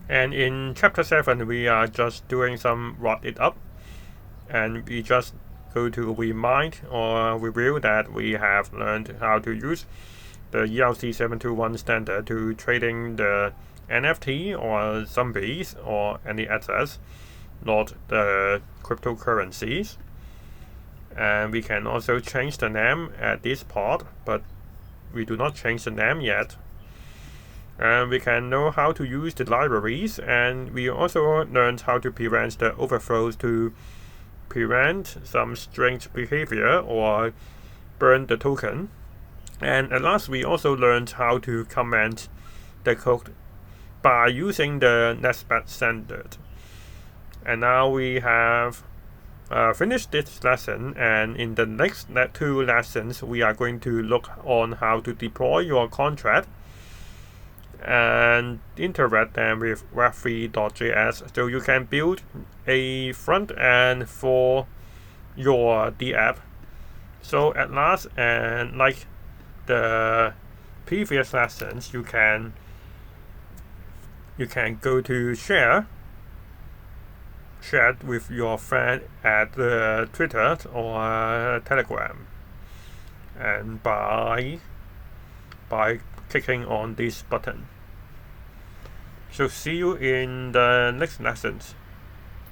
And in chapter 7, we are just doing some wrap it up, and we just go to remind or review that we have learned how to use the ERC 721 standard to trading the NFT or zombies or any assets, not the cryptocurrencies. And we can also change the name at this part, but we do not change the name yet. And we can know how to use the libraries, and we also learned how to prevent the overflows to prevent some strange behavior or burn the token. And at last, we also learned how to comment the code by using the Nextbed standard. And now we have finished this lesson, and in the next 2 lessons, we are going to look on how to deploy your contract and interact them with web3.js, so you can build a front end for your D app. So at last, and like the previous lessons, you can go to share it with your friend at Twitter or Telegram, and by clicking on this button. So see you in the next lessons.